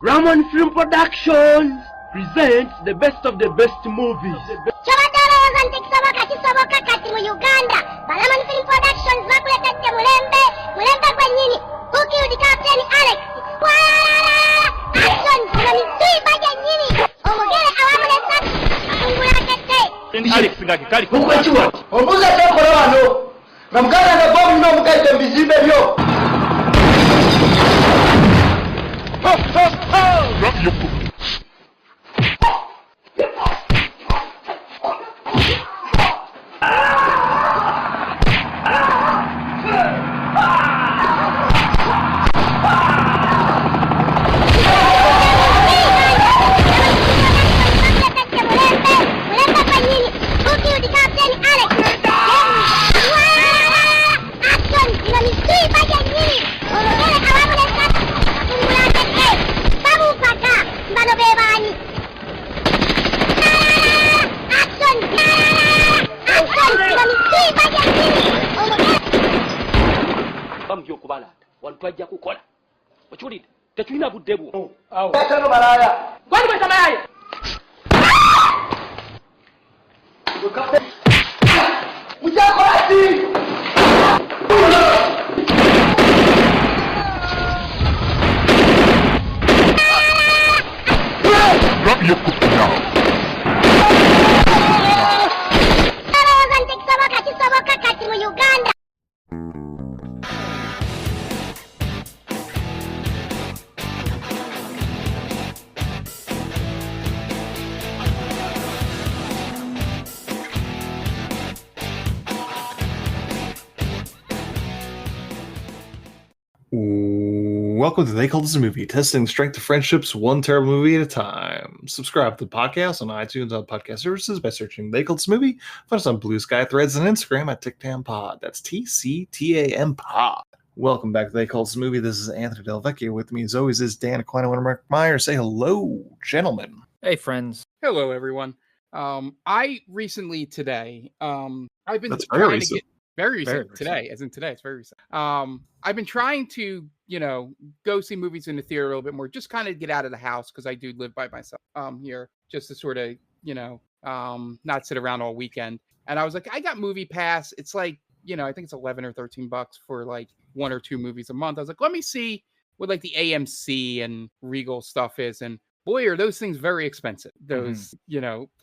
Ramon Film Productions presents the best of the best movies. Kyabadde nti kisoboka kati mu Uganda. Ramon Film Productions bakuletedde mulembe gwennyini. Who killed Captain Alex? Action nga misiiba gyennyini. Omugere awamu ne Sati akungula akedde. Alex nga kikali Mukwekiwa ombuza kyekola wano nga muganda nga gwe olina omugaite mu bizimbe byo. Wantwajja kukola okiwulidde tetulina budde bwo Atano malaya gwali bwe samalaye mukyakola ki? Drop your cookie now. Ndowooza nti kisoboka kati mu Uganda. Welcome to They Call This a Movie, testing the strength of friendships one terrible movie at a time. Subscribe to the podcast on iTunes on podcast services by searching They Call This a Movie. Find us on Blue Sky Threads and Instagram at TicTamPod. That's TCTAM Pod. Welcome back to They Call This a Movie. This is Anthony Del Vecchio. With me, as always, is Dan Aquino and Mark Meyer. Say hello, gentlemen. Hey, friends. Hello, everyone. I recently today, I've been That's very trying recent. to get very recent Very recent. today, as in today. It's very recent. I've been trying to, go see movies in the theater a little bit more, just kind of get out of the house because I do live by myself here, just to sort of, not sit around all weekend. And I was like, I got Movie Pass. It's like, I think it's $11 or $13 for like one or two movies a month. I was like, let me see what like the AMC and Regal stuff is, and boy, are those things very expensive. Those,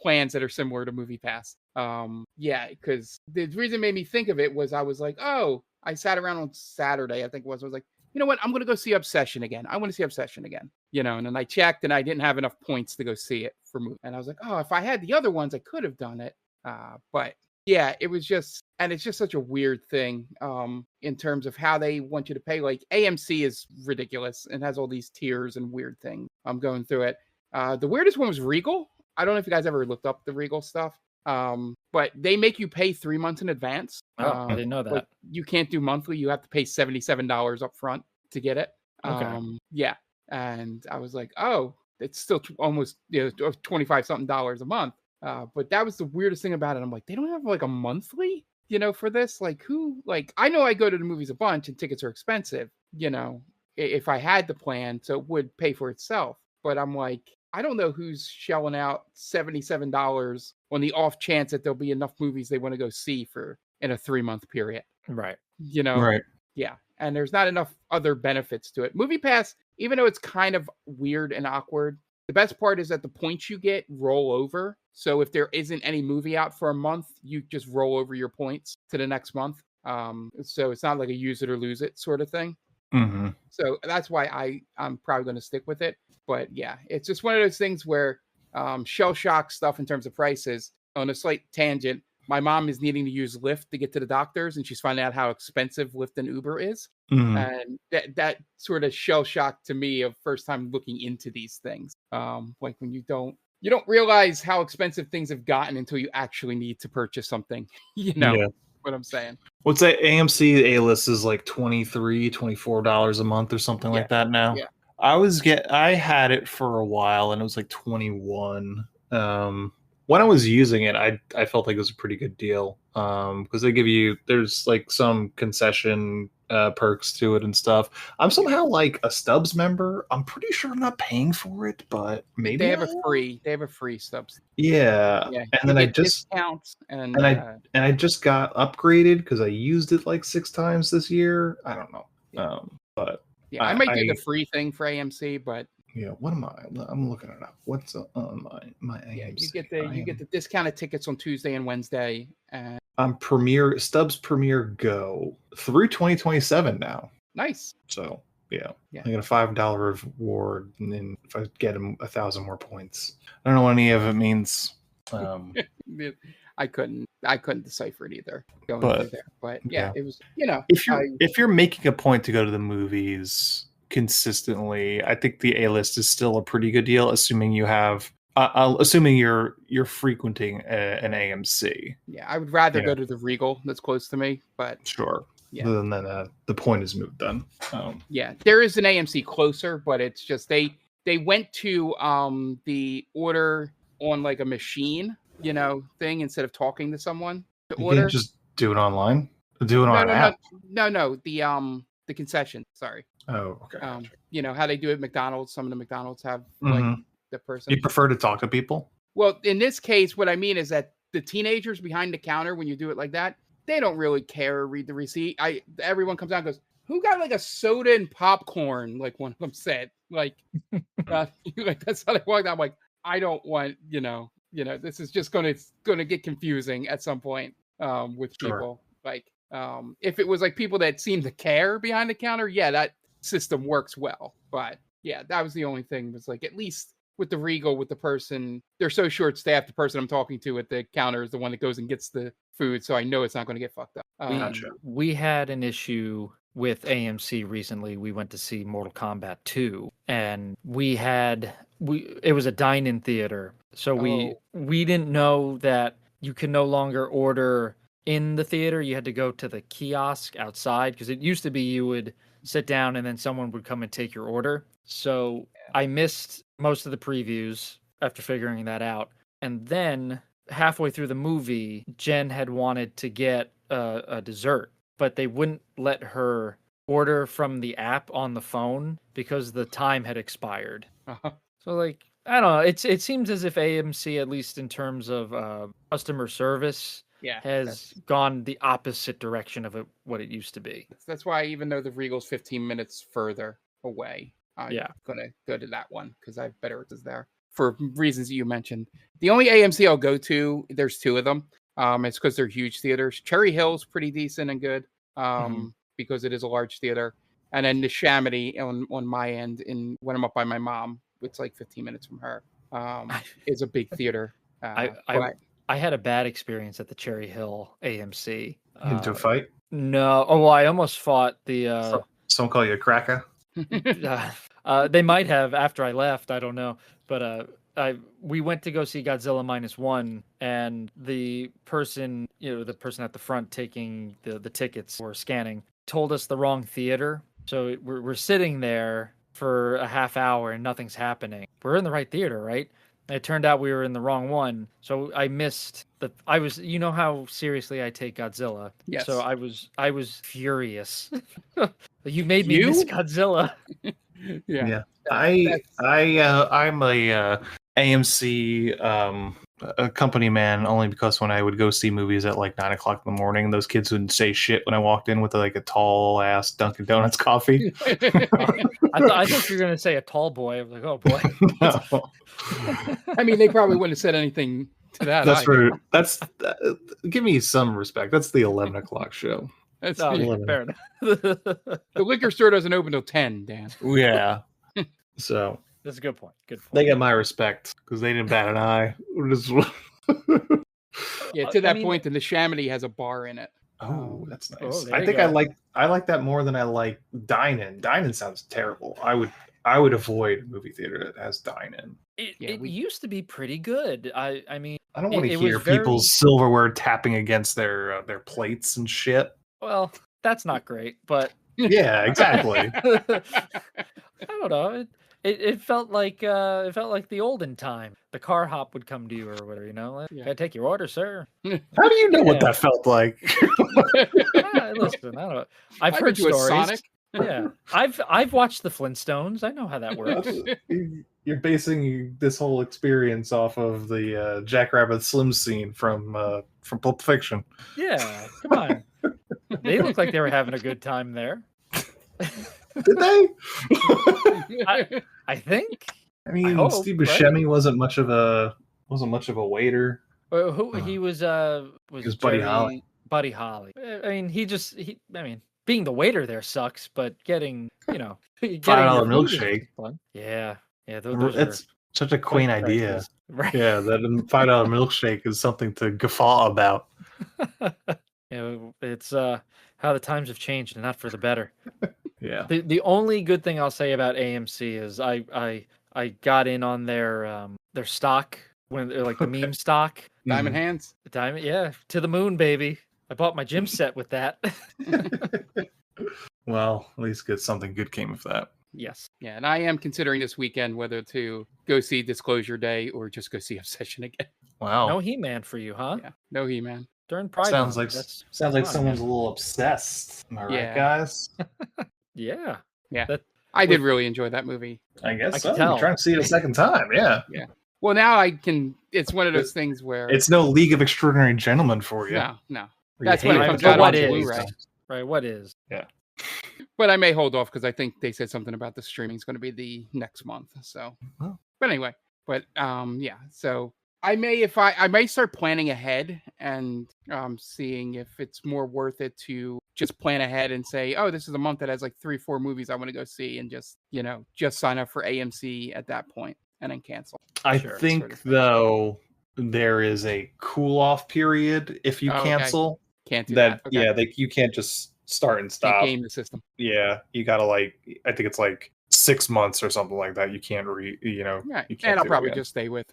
plans that are similar to Movie Pass. Because the reason it made me think of it was I was like, oh, I sat around on Saturday, I think it was. I was like, you know what? I'm going to go see Obsession again. I want to see Obsession again. And then I checked and I didn't have enough points to go see it for movie. And I was like, oh, if I had the other ones, I could have done it. But yeah, it was just, and it's just such a weird thing in terms of how they want you to pay. Like AMC is ridiculous and has all these tiers and weird things. I'm going through it. The weirdest one was Regal. I don't know if you guys ever looked up the Regal stuff. But they make you pay 3 months in advance. Oh, I didn't know that. Like, you can't do monthly. You have to pay $77 up front to get it. Okay. Yeah. And I was like, oh, it's still almost $25 something a month. But that was the weirdest thing about it. I'm like, they don't have like a monthly, for this. Like I know I go to the movies a bunch and tickets are expensive, if I had the plan, so it would pay for itself. But I'm like, I don't know who's shelling out $77 on the off chance that there'll be enough movies they want to go see in a 3-month period. Right. Right. Yeah. And there's not enough other benefits to it. Movie Pass, even though it's kind of weird and awkward, the best part is that the points you get roll over. So if there isn't any movie out for a month, you just roll over your points to the next month. So it's not like a use it or lose it sort of thing. Mm-hmm. So that's why I'm probably going to stick with it. But yeah, it's just one of those things where shell shock stuff in terms of prices. On a slight tangent, my mom is needing to use Lyft to get to the doctors, and she's finding out how expensive Lyft and Uber is. Mm-hmm. And that sort of shell shock to me of first time looking into these things. Like when you don't realize how expensive things have gotten until you actually need to purchase something. Yeah. What I'm saying. What's that? AMC A-list is like $23, $24 a month or something like that now. Yeah. I had it for a while and it was like 21. When I was using it, I felt like it was a pretty good deal. Because they give you, there's like some concession perks to it and stuff. I'm somehow like a Stubs member. I'm pretty sure I'm not paying for it, but maybe They have I a am. free Stubs. Yeah, Yeah, and you then I get just discounts and I just got upgraded because I used it like 6 times this year. I don't know. Yeah. But yeah, I might do the free thing for AMC, but yeah, what am I? I'm looking it up. What's on my AMC? yeah, you get the discounted tickets on Tuesday and Wednesday, and I'm Premier Stubs Premier Go through 2027 now. nice. So yeah, Yeah. I get a $5 reward, and then if I get 1,000 more points, I don't know what any of it means. I couldn't decipher it either going But, through there, but yeah, yeah. it was If you're making a point to go to the movies consistently, I think the A-list is still a pretty good deal, assuming you have assuming you're frequenting an AMC. yeah, I would rather go to the Regal that's close to me, but Sure. Yeah. Other than that, the point is moved then. yeah, there is an AMC closer, but it's just they went to the order on like a machine, thing instead of talking to someone to You order. can't just do it online. Do it on an app. No, the concession. Sorry. Oh, okay. How they do it at McDonald's. Some of the McDonald's have Mhm. like the person. You prefer to talk to people? Well, in this case, what I mean is that the teenagers behind the counter, when you do it like that, they don't really care or read the receipt. Everyone comes out and goes, "Who got like a soda and popcorn?" Like one of them said, like, like that's how they walked out. I'm like, I don't want, this is just gonna get confusing at some point with people. Like, if it was like people that seem to care behind the counter, yeah, that system works well. But yeah, that was the only thing. Was like, at least with the Regal, with the person, they're so short staffed. The person I'm talking to at the counter is the one that goes and gets the food, so I know it's not going to get fucked up. We had an issue with AMC recently. We went to see Mortal Kombat 2, and it was a dine-in theater, so we didn't know that you can no longer order in the theater. You had to go to the kiosk outside, because it used to be you would sit down and then someone would come and take your order. So I missed most of the previews after figuring that out. And then halfway through the movie, Jen had wanted to get a dessert, but they wouldn't let her order from the app on the phone because the time had expired. So like, I don't know. It seems as if AMC, at least in terms of customer service, has gone the opposite direction of what it used to be. That's why, even though the Regal's 15 minutes further away, I'm gonna go to that one because I have better is there for reasons that you mentioned. The only AMC I'll go to, there's 2 of them. It's because they're huge theaters. Cherry Hill's pretty decent and good, because it is a large theater. And then the Chamonix on my end, when I'm up by my mom, it's like 15 minutes from her. Is a big theater. I had a bad experience at the Cherry Hill AMC. Into a fight? No. Oh, well, I almost fought the. Someone call you a cracker? They might have after I left. I don't know, but we went to go see Godzilla -1, and the person at the front taking the tickets or scanning told us the wrong theater. So we're sitting there for a half hour and nothing's happening. We're in the right theater, right? And it turned out we were in the wrong one. So I missed how seriously I take Godzilla. Yes. So I was furious. You made me miss Godzilla. Yeah. I'm a AMC a company man only because when I would go see movies at like 9 o'clock in the morning, those kids would say shit when I walked in with like a tall ass Dunkin' Donuts coffee. I thought you were gonna say a tall boy. I was like, oh boy. No. I mean, they probably wouldn't have said anything to that. Give me some respect. That's the 11 o'clock show. That's fair enough. The liquor store doesn't open till 10, Dan. Yeah. So that's a good point. They get my respect because they didn't bat an eye. Yeah, to that point, and the Chamonix has a bar in it. Oh, that's nice. Oh, I think I like that more than I like dine-in. Dine-in sounds terrible. I would avoid a movie theater that has dine-in. It used to be pretty good. I mean, I don't want to hear people's silverware tapping against their plates and shit. Well, that's not great, but yeah, exactly. I don't know. It felt like the olden time. The car hop would come to you or whatever, like, Yeah. "Can I take your order, sir?" How do you know what Yeah. that felt like? Listen, I don't. I've I heard bet you a stories. Sonic. Yeah, I've watched the Flintstones. I know how that works. You're basing this whole experience off of the Jackrabbit Slim scene from Pulp Fiction. Yeah, come on. They look like they were having a good time there. Did they? I think. I mean, hope, Steve right? Buscemi wasn't much of a waiter. Who he was Buddy Holly. Buddy Holly. I mean, being the waiter there sucks, but getting $5 your food milkshake. is fun. Yeah, those It's such a quaint idea. prices. Right? Yeah, that $5 milkshake is something to guffaw about. It's how the times have changed, and not for the better. Yeah. The only good thing I'll say about AMC is I got in on their stock when they're like the meme stock. Diamond Hands. The diamond, yeah, to the moon, baby. I bought my gym set with that. Well, at least get something good came of that. Yes. Yeah, and I am considering this weekend whether to go see Disclosure Day or just go see Obsession again. Wow. No He-Man for you, huh? Yeah, no He-Man. During Pride Sounds Month, like that's someone's a little obsessed. Am I Yeah. right, guys? yeah. I did really enjoy that movie. I guess I so. can tell. I'm trying to see it a second time. Yeah. Well, now I can. It's one of those things where It's no League of Extraordinary Gentlemen for you. no. Where you That's when hate it comes but out what on is? Blu-ray. Right. What is? But I may hold off because I think they said something about the streaming is going to be the next month. So, Oh. but anyway, yeah. So I may start planning ahead and seeing if it's more worth it to just plan ahead and say, oh, this is a month that has like 3-4 movies I want to go see, and just sign up for AMC at that point and then cancel. I Sure, think sort of. though there is a cool off period if you Oh, okay. cancel. Can't do that. Okay. Yeah, you can't just start and Can't stop. game the system. Yeah, you gotta I think it's like 6 months or something like that. You can't Right. you can't And I'll do it probably again. just stay with.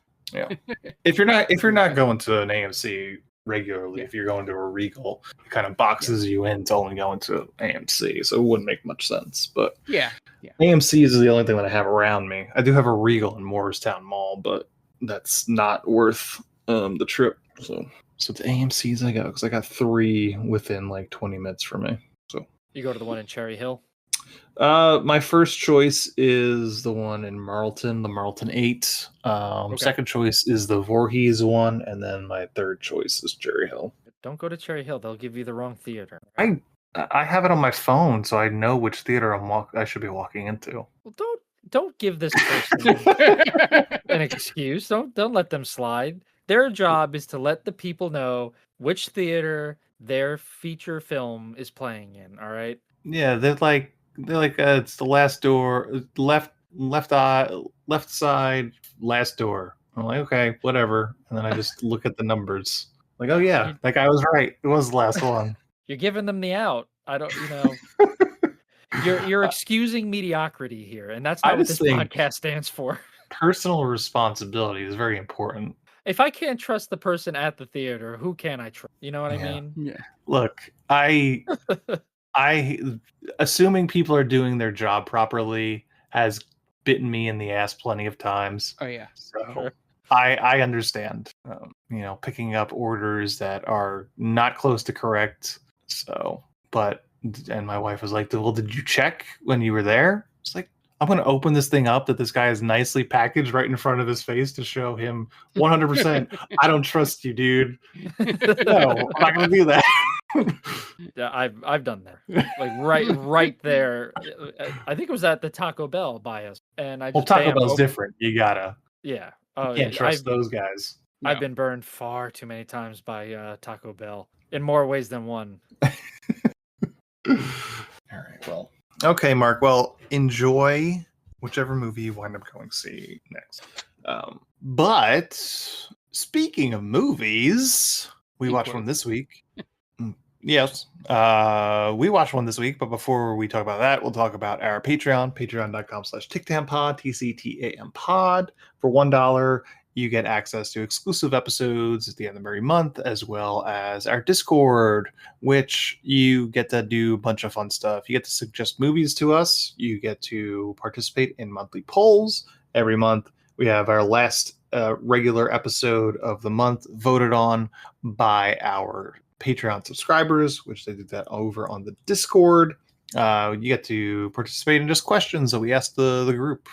If you're not going to an AMC regularly, Yeah. if you're going to a Regal, it kind of boxes you into only going to AMC, so it wouldn't make much sense. But Yeah. AMC is the only thing that I have around me. I do have a Regal in Morristown Mall, but that's not worth the trip. So to AMC's I go because I got 3 within like 20 minutes for me. So You go to the one in Cherry Hill. my first choice is the one in Marlton, the Marlton 8. Second choice is the Voorhees one, and then my third choice is Cherry Hill. Don't go to Cherry Hill. They'll give you the wrong theater. I have it on my phone, so I know which theater I should be walking into. Well, don't give this person an excuse. Don't let them slide. Their job is to let the people know which theater their feature film is playing in. All right. Yeah, they're like it's the last door, left side, last door. I'm like, okay, whatever, and then I just look at the numbers. Like, oh yeah, that guy was right. It was the last one. You're giving them the out. I don't. You're excusing mediocrity here, and that's I not what just this think- podcast stands for. Personal responsibility is very important. If I can't trust the person at the theater, who can I trust? You know what I Yeah. mean? Yeah. Look, I assuming people are doing their job properly has bitten me in the ass plenty of times. Oh yeah. So Sure. I understand, picking up orders that are not close to correct. So, and my wife was like, well, did you check when you were there? It's like, I'm going to open this thing up that this guy is nicely packaged right in front of his face to show him 100%. I don't trust you, dude. No, I'm not going to do that. Yeah, I've done that. Like right there. I think it was at the Taco Bell by us, and I just Taco Bell's different. You gotta. Yeah. You can't trust those guys. I've No. been burned far too many times by Taco Bell in more ways than one. All right. Well. Okay, Mark. Well, enjoy whichever movie you wind up going to see next. But speaking of movies, we watched one this week. Yes, we watched one this week. But before we talk about that, we'll talk about our Patreon, patreon.com/TickTamPod, TCTAM pod. For $1, you get access to exclusive episodes at the end of every month, as well as our Discord, which you get to do a bunch of fun stuff. You get to suggest movies to us. You get to participate in monthly polls every month. We have our last regular episode of the month voted on by our Patreon subscribers, which they did that over on the Discord. You get to participate in just questions that we ask the group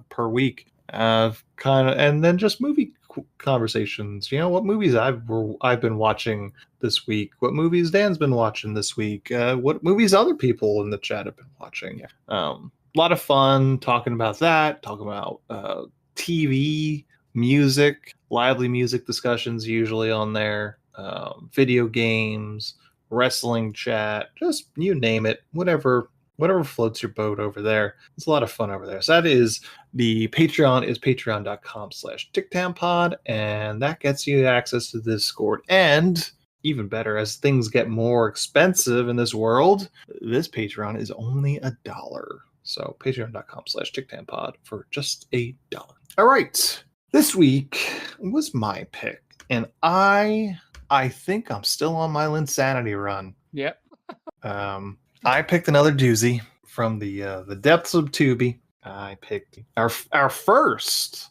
per week, and then just movie conversations. What movies I've been watching this week, what movies Dan's been watching this week, what movies other people in the chat have been watching. Yeah. A lot of fun talking about that, talking about TV, music, lively music discussions usually on there, video games, wrestling chat, just you name it, whatever floats your boat over there. It's a lot of fun over there. So that is the Patreon, is patreon.com/TickTownPod, and that gets you access to the Discord. And even better, as things get more expensive in this world, this Patreon is only $1. So patreon.com/TickTownPod for just $1. All right. This week was my pick, and I think I'm still on my Linsanity run. Yep. I picked another doozy from the depths of Tubi. I picked our first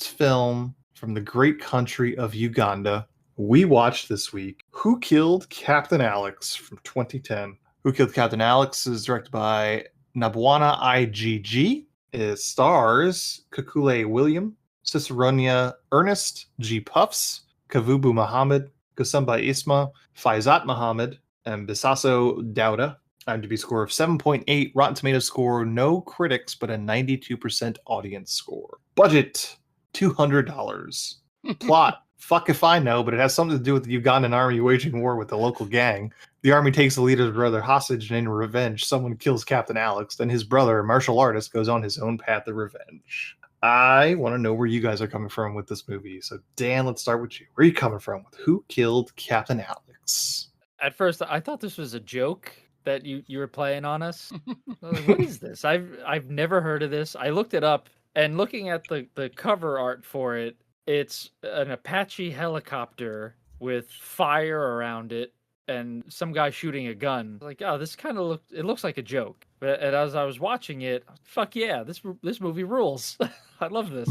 film from the great country of Uganda. We watched this week Who Killed Captain Alex from 2010. Who Killed Captain Alex is directed by Nabwana IGG. It stars Kakule William, Ciceronia Ernest, G. Puffs, Kavubu Muhammad, Kusamba Isma, Faizat Muhammad, and Bisaso Dauda. IMDb score of 7.8, Rotten Tomatoes score, no critics, but a 92% audience score. Budget, $200. Plot, fuck if I know, but it has something to do with the Ugandan army waging war with the local gang. The army takes the leader's brother hostage, and in revenge, someone kills Captain Alex. Then his brother, a martial artist, goes on his own path of revenge. I want to know where you guys are coming from with this movie. So, Dan, let's start with you. Where are you coming from with Who Killed Captain Alex? At first, I thought this was a joke that you were playing on us. I was like, what is this? I've never heard of this. I looked it up, and looking at the cover art for it, it's an Apache helicopter with fire around it and some guy shooting a gun. Like, oh, this kind of looks like a joke. But as I was watching it, fuck yeah, this movie rules. I love this.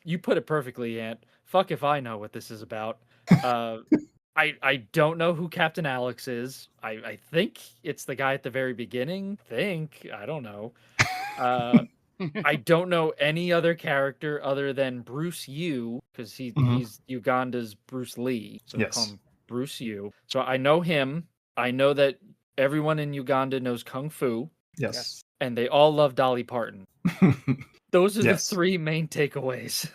You put it perfectly, Ant. Fuck if I know what this is about. I don't know who Captain Alex is. I think it's the guy at the very beginning. I don't know. I don't know any other character other than Bruce Yu, because he's Uganda's Bruce Lee. So they call him Bruce Yu. So I know him. I know that everyone in Uganda knows Kung Fu. Yes. And they all love Dolly Parton. Those are the three main takeaways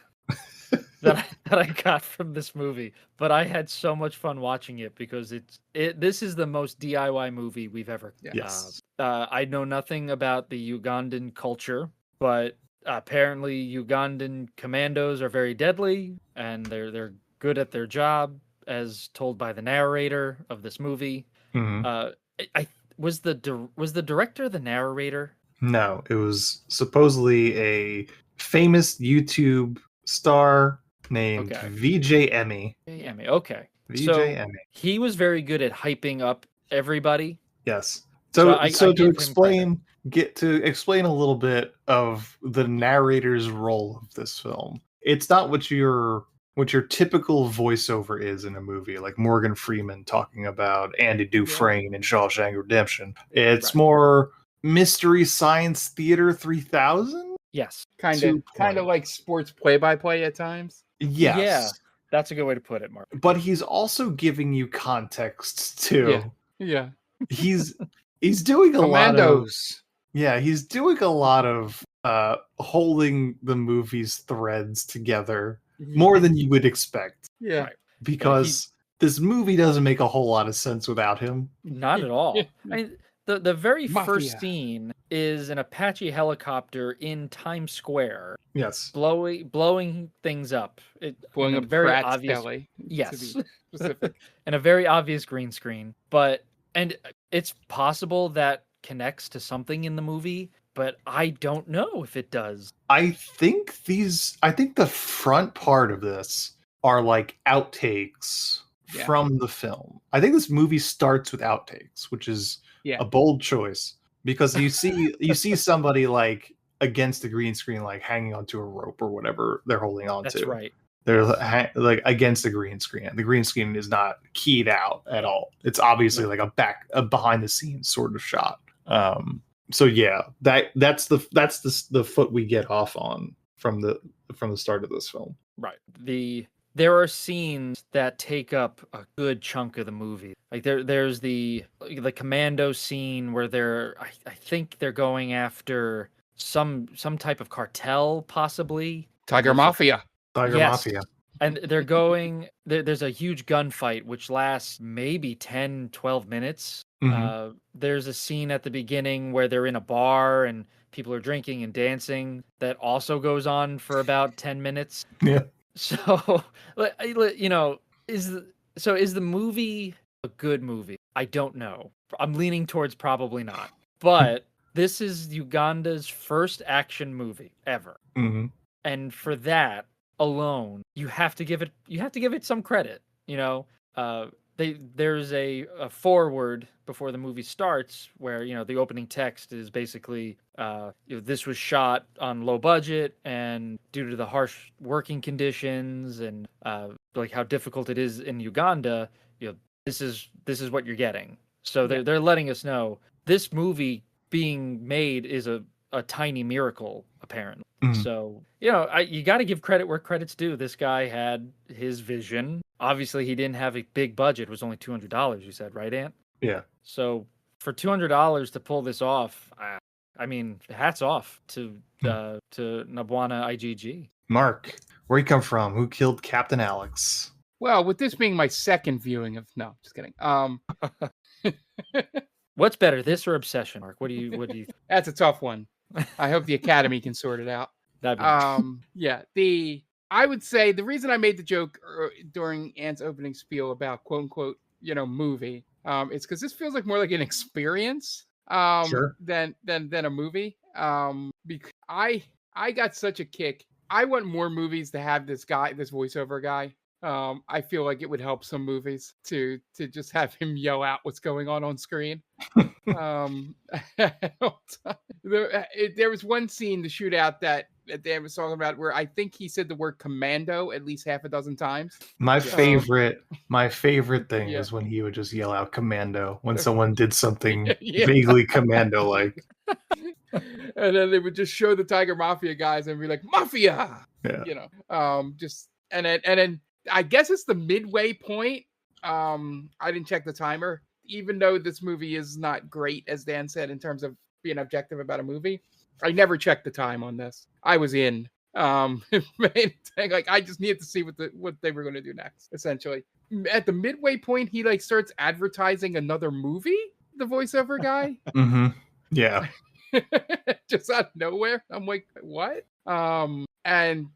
that I got from this movie. But I had so much fun watching it because this is the most DIY movie we've ever. Yes. I know nothing about the Ugandan culture, but apparently Ugandan commandos are very deadly and they're good at their job, as told by the narrator of this movie. Was the director the narrator? No, it was supposedly a famous YouTube star named VJ Emmy. Okay. VJ Emmy. He was very good at hyping up everybody. Yes. To explain a little bit of the narrator's role of this film. It's not what your typical voiceover is in a movie, like Morgan Freeman talking about Andy Dufresne in Shawshank Redemption. It's more Mystery Science Theater 3000. Yes, kind of like sports play-by-play at times. Yes. Yeah, that's a good way to put it, Mark. But he's also giving you context too. Yeah. He's doing a lot of he's doing a lot of holding the movie's threads together more than you would expect. Yeah. Right. Because this movie doesn't make a whole lot of sense without him. Not at all. I mean, the very first scene is an Apache helicopter in Times Square. Yes. Blowing things up. Blowing up very Pratt's obvious belly. Yes. And a very obvious green screen. And it's possible that connects to something in the movie, but I don't know if it does. I think the front part of this are like outtakes Yeah. from the film. I think this movie starts with outtakes, which is Yeah. a bold choice because you see somebody like against the green screen, like hanging onto a rope or whatever they're holding on That's to. right. They're like against the green screen. The green screen is not keyed out at all. It's obviously like a behind the scenes sort of shot. So yeah, that's the foot we get off on from the start of this film. Right. There are scenes that take up a good chunk of the movie. Like there's the commando scene where I think they're going after some type of cartel, possibly. Tiger Mafia. Tiger Yes. Mafia. And they're going there's a huge gunfight which lasts maybe 10, 12 minutes. Mhm. There's a scene at the beginning where they're in a bar and people are drinking and dancing that also goes on for about 10 minutes. Yeah. So, you know, is the movie a good movie? I don't know. I'm leaning towards probably not. But this is Uganda's first action movie ever. Mhm. And for that alone, you have to give it some credit, you know. There's a foreword before the movie starts where, you know, the opening text is basically this was shot on low budget and due to the harsh working conditions and like how difficult it is in Uganda, you know, this is what you're getting. So they're letting us know this movie being made is a tiny miracle, apparently. Mhm. So, you know, you got to give credit where credit's due. This guy had his vision. Obviously, he didn't have a big budget. It was only $200, you said, right, Ant? Yeah. So for $200 to pull this off, I mean, hats off to Nabwana IGG. Mark, where you come from? Who killed Captain Alex? Well, with this being my second viewing of just kidding. What's better, this or Obsession, Mark? What do you That's a tough one. I hope the Academy can sort it out. that'd be Yeah, I would say the reason I made the joke during Ant's opening spiel about quote unquote, you know, movie, it's because this feels like more like an experience, Sure. than a movie. Because I got such a kick. I want more movies to have this voiceover guy. I feel like it would help some movies to just have him yell out what's going on screen. There was one scene, the shootout that Dan was talking about, where I think he said the word commando at least half a dozen times. My favorite thing Yeah. was when he would just yell out "commando" when someone did something Yeah. vaguely commando-like. And then they would just show the Tiger Mafia guys and be like, "Mafia!" Yeah. You know, and then I guess it's the midway point. I didn't check the timer, even though this movie is not great, as Dan said, in terms of being objective about a movie. I never checked the time on this. I was in. Like I just needed to see what they were going to do next. Essentially, at the midway point, he like starts advertising another movie. The voiceover guy, Mm-hmm. Yeah. just out of nowhere. I'm like, what? And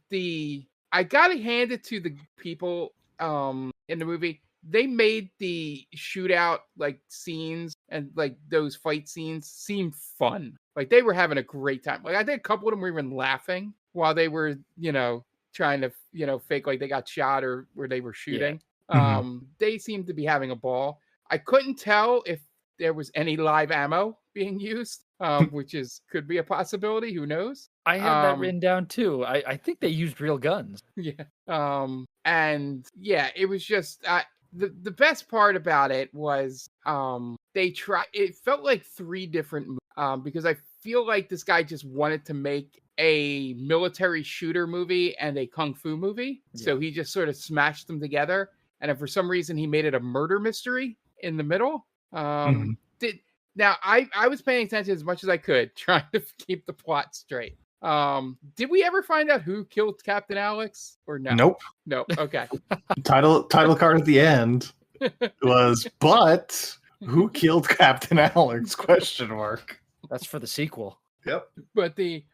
I gotta hand it to the people in the movie. They made the shootout like scenes and like those fight scenes seem fun. Like they were having a great time. Like I think a couple of them were even laughing while they were, you know, trying to, you know, fake like they got shot or where they were shooting. Yeah. They seemed to be having a ball. I couldn't tell if there was any live ammo being used, which could be a possibility. Who knows? I had that written down too. I think they used real guns. Yeah. And yeah, it was just the best part about it was it felt like three different because I feel like this guy just wanted to make a military shooter movie and a kung fu movie. Yeah. So he just sort of smashed them together. And if for some reason he made it a murder mystery in the middle. Now I was paying attention as much as I could, trying to keep the plot straight. Did we ever find out who killed Captain Alex or no? Nope. Okay. Title card at the end was, but who killed Captain Alex? Question mark. That's for the sequel. Yep. But he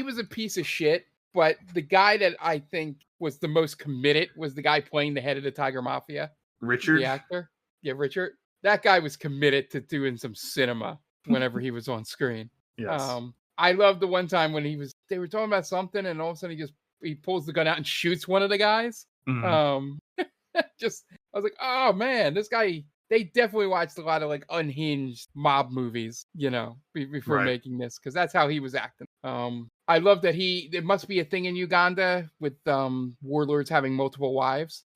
was a piece of shit, but the guy that I think was the most committed was the guy playing the head of the Tiger Mafia. Richard? The actor. Yeah, Richard. That guy was committed to doing some cinema whenever he was on screen. Yes. I love the one time when they were talking about something, and all of a sudden he pulls the gun out and shoots one of the guys. Mhm. I was like, oh man, this guy. They definitely watched a lot of like unhinged mob movies, before Right. making this, because that's how he was acting. I love that there must be a thing in Uganda with warlords having multiple wives,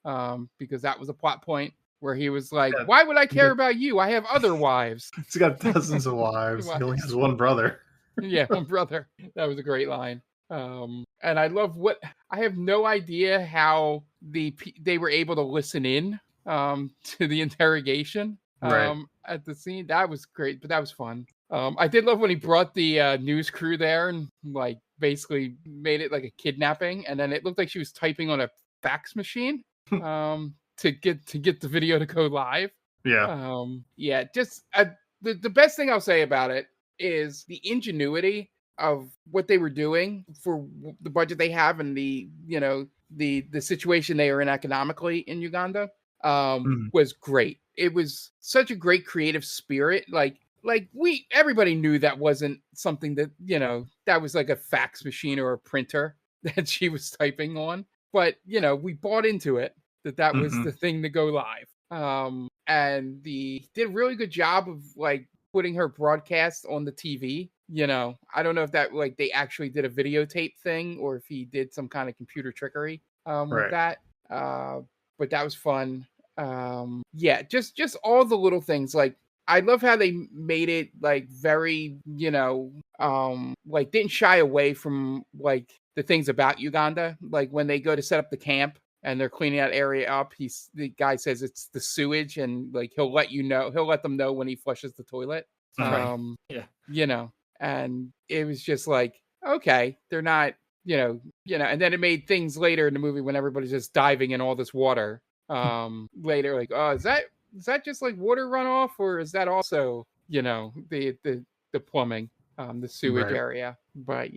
because that was a plot point where he was like, Yeah. why would I care about you? I have other wives. He's got dozens of wives. He only has one brother. Yeah, one brother. That was a great line. And I love I have no idea how they were able to listen in to the interrogation Right. at the scene. That was great, but that was fun. I did love when he brought the news crew there and like basically made it like a kidnapping, and then it looked like she was typing on a fax machine to get the video to go live. Yeah. Yeah, just the best thing I'll say about it is the ingenuity of what they were doing for the budget they have and the situation they are in economically in Uganda was great. It was such a great creative spirit. Like everybody knew that wasn't something that, that was like a fax machine or a printer that she was typing on. But, we bought into it that was the thing to go live. And did a really good job of like putting her broadcast on the TV. I don't know if that like they actually did a videotape thing or if he did some kind of computer trickery with that. But that was fun. Yeah, just all the little things. Like I love how they made it like very, like didn't shy away from like the things about Uganda. Like when they go to set up the camp and they're cleaning that area up, the guy says it's the sewage, and like he'll let them know when he flushes the toilet. Yeah. And it was just like, okay, they're not, and then it made things later in the movie when everybody's just diving in all this water. Later, like, oh, is that just like water runoff, or is that also, the plumbing, the sewage area? But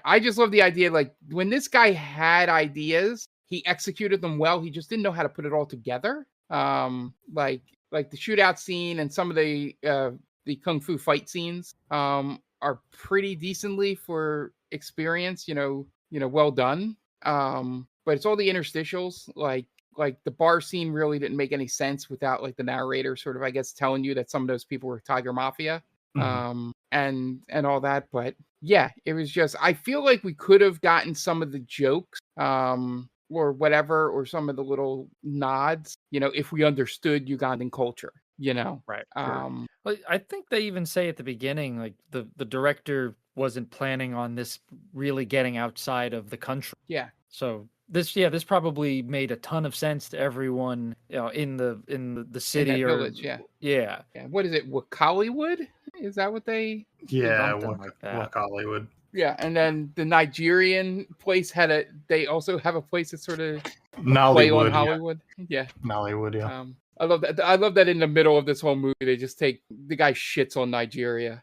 I just love the idea. Like when this guy had ideas, he executed them well. He just didn't know how to put it all together. Like the shootout scene and some of the kung fu fight scenes are pretty decently for experience, well done. But it's all the interstitials, like the bar scene really didn't make any sense without like the narrator sort of, I guess, telling you that some of those people were Tiger Mafia, and all that. But yeah, it was just, I feel like we could have gotten some of the jokes, or whatever, or some of the little nods, if we understood Ugandan culture, Right. Sure. I think they even say at the beginning, like the director wasn't planning on this really getting outside of the country. Yeah. So this probably made a ton of sense to everyone, in the city in that or village. yeah. Yeah. What is it? Hollywood? Is that what they? Yeah. Something like that. Hollywood. Yeah, and then the Nigerian place they also have a place that sort of play on Hollywood. Yeah. Nollywood, yeah. I love that. I love that in the middle of this whole movie, they just take the guy shits on Nigeria.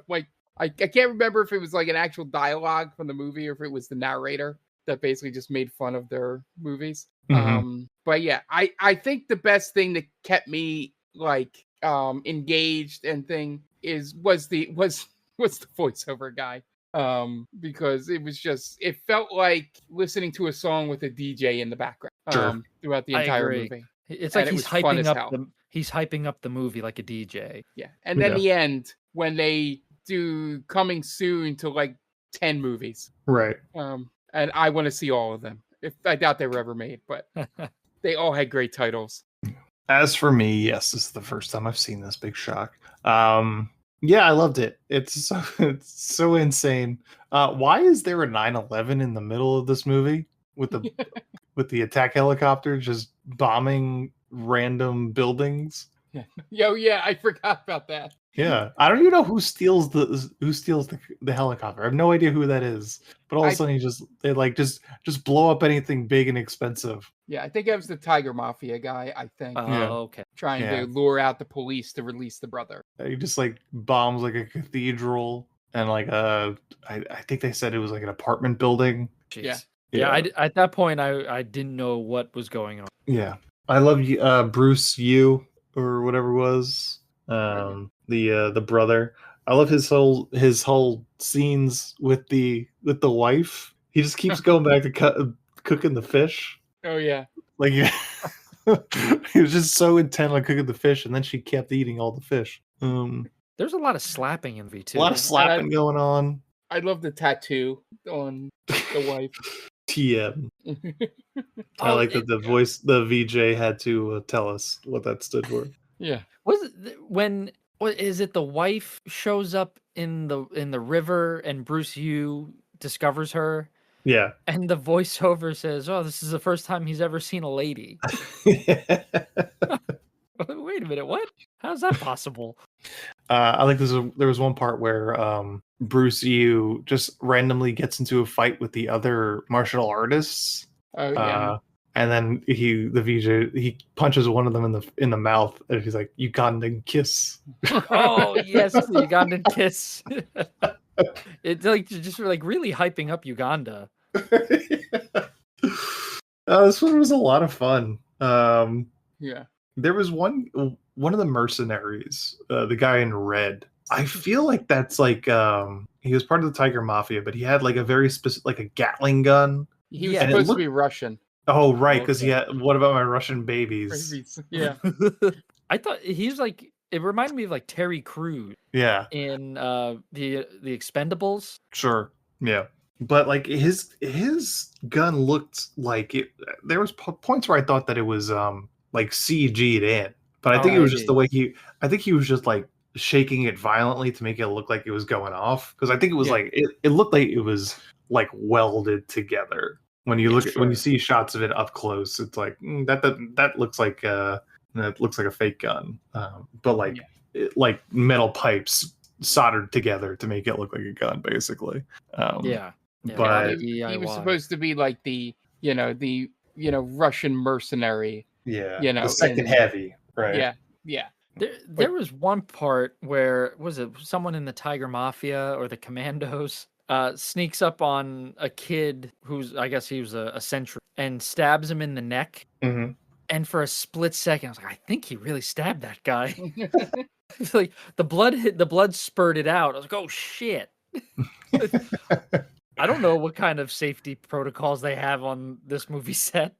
Like I can't remember if it was like an actual dialogue from the movie or if it was the narrator that basically just made fun of their movies. But yeah, I think the best thing that kept me like engaged and thing was the voiceover guy. Because it felt like listening to a song with a DJ in the background throughout the entire movie. It's like he's hyping up the movie like a DJ. Yeah. And then the end when they do coming soon to like 10 movies. Right. And I want to see all of them. I doubt they were ever made, but they all had great titles. As for me, yes, this is the first time I've seen this. Big shock. Yeah, I loved it. It's so insane. Why is there a 9/11 in the middle of this movie with the attack helicopter just bombing random buildings? Yeah, I forgot about that. Yeah, I don't even know who steals the helicopter. I have no idea who that is. But all of a sudden, they just blow up anything big and expensive. Yeah, I think it was the Tiger Mafia guy. I think. Okay. Trying to lure out the police to release the brother. He just like bombs like a cathedral and like I think they said it was like an apartment building. Jeez. Yeah. At that point, I didn't know what was going on. Yeah, I love Bruce Yu or whatever it was. The brother. I love his whole scenes with the wife. He just keeps going back to cooking the fish. Oh yeah. Like he was just so intent on cooking the fish, and then she kept eating all the fish. There's a lot of slapping in V2. A lot of slapping going on. I love the tattoo on the wife. TM. I like that the VJ had to tell us what that stood for. Yeah. Was it what is it? The wife shows up in the river, and Bruce Yu discovers her. Yeah. And the voiceover says, "Oh, this is the first time he's ever seen a lady." Wait a minute, what? How's that possible? I like there was one part where Bruce Yu just randomly gets into a fight with the other martial artists. Oh yeah. And then the VJ he punches one of them in the mouth, and he's like, "Ugandan kiss." Oh yes, the Ugandan kiss. It's like just like really hyping up Uganda. This one was a lot of fun. Yeah. There was one of the mercenaries, the guy in red. I feel like that's like he was part of the Tiger Mafia, but he had like a very specific, like a Gatling gun. He was supposed to be Russian. Oh right, because he had. What about my Russian babies? Yeah. I thought he's like. It reminded me of like Terry Crews. Yeah. In the Expendables. Sure. Yeah. But like his gun looked like it. There was points where I thought that it was like CG'd in, but I think it was just the way I think he was just like shaking it violently to make it look like it was going off, because I think it was like it looked like it was like welded together. When you when you see shots of it up close, it's like that looks like a fake gun, but like metal pipes soldered together to make it look like a gun, basically. But he was supposed to be like the Russian mercenary. Yeah, the second heavy, right? Yeah. There was one part where was it someone in the Tiger Mafia or the Commandos sneaks up on a kid who's, I guess he was a sentry, and stabs him in the neck. Mm-hmm. And for a split second, I was like, I think he really stabbed that guy. Like the blood spurted out. I was like, oh shit. I don't know what kind of safety protocols they have on this movie set.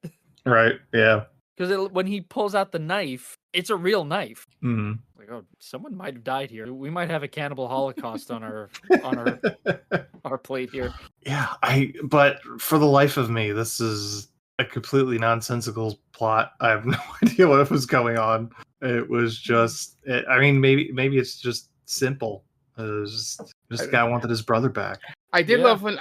Right. Yeah. Because when he pulls out the knife, it's a real knife. Mm-hmm. Like, oh, someone might have died here. We might have a cannibal holocaust on our plate here. Yeah, but for the life of me, this is a completely nonsensical plot. I have no idea what was going on. It was just, I mean, maybe it's just simple. It was just the guy wanted his brother back. I did love when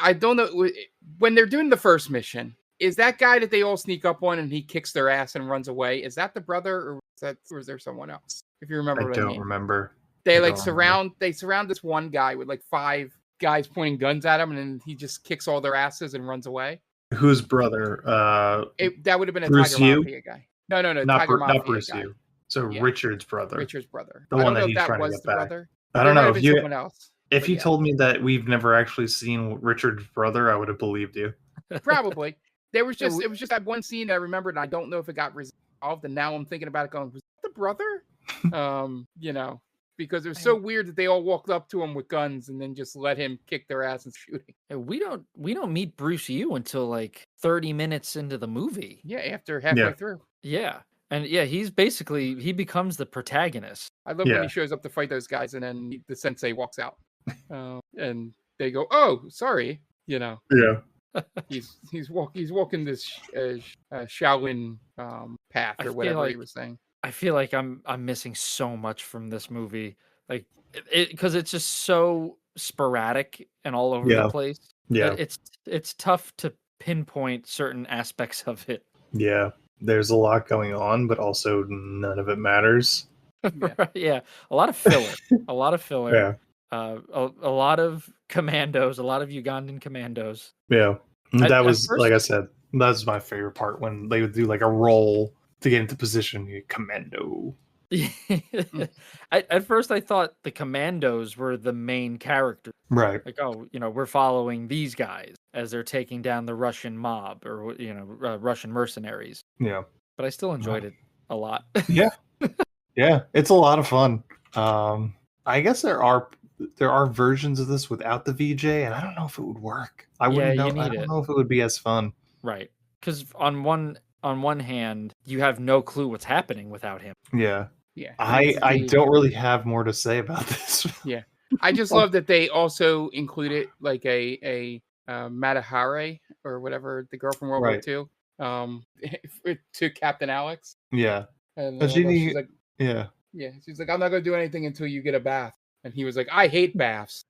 they're doing the first mission. Is that guy that they all sneak up on and he kicks their ass and runs away? Is that the brother, or is there someone else? If you remember what I mean. I don't remember. They surround this one guy with like 5 guys pointing guns at him, and then he just kicks all their asses and runs away. Whose brother? That would have been a Bruce Tiger Mafia guy. No, not Bruce Yu. So Richard's brother. Richard's brother. The one that he's trying to get back. Brother. I don't know if someone else. If you told me that we've never actually seen Richard's brother, I would have believed you. Probably. It was just that one scene I remembered, and I don't know if it got resolved. And now I'm thinking about it, going, was that the brother? Because it was so weird that they all walked up to him with guns and then just let him kick their ass and shooting. We don't meet Bruce Yu until like 30 minutes into the movie. Yeah, after halfway through. Yeah. And he becomes the protagonist. I love when he shows up to fight those guys, and then the sensei walks out, and they go, "Oh, sorry," Yeah. he's walking this Shaolin path or whatever he was saying. I feel like I'm missing so much from this movie, like because it's just so sporadic and all over the place. Yeah, it's tough to pinpoint certain aspects of it. Yeah. There's a lot going on, but also none of it matters. Yeah, a lot of filler. Yeah. A lot of commandos, a lot of Ugandan commandos. Yeah. That was, like I said, that's my favorite part, when they would do like a roll to get into position. Commando. At first, I thought the commandos were the main character. Right. Like, we're following these guys as they're taking down the Russian mob, or Russian mercenaries. Yeah. But I still enjoyed it a lot. Yeah. Yeah. It's a lot of fun. I guess there are versions of this without the VJ, and I don't know if it would work. I wouldn't know. you I need don't it. know if it would be as fun. Right. Because on one hand, you have no clue what's happening without him. Yeah. Yeah. I don't really have more to say about this. Yeah. I just love that they also included like a Matahari or whatever, the girl from World Right. War II, to Captain Alex. Yeah. And But she's like, yeah. she's like, I'm not going to do anything until you get a bath. And he was like, I hate baths.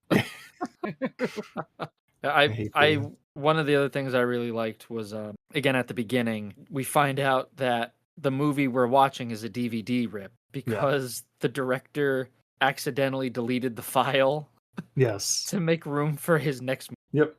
I one of the other things I really liked was again at the beginning we find out that the movie we're watching is a DVD rip because the director accidentally deleted the file Yes. to make room for his next Yep.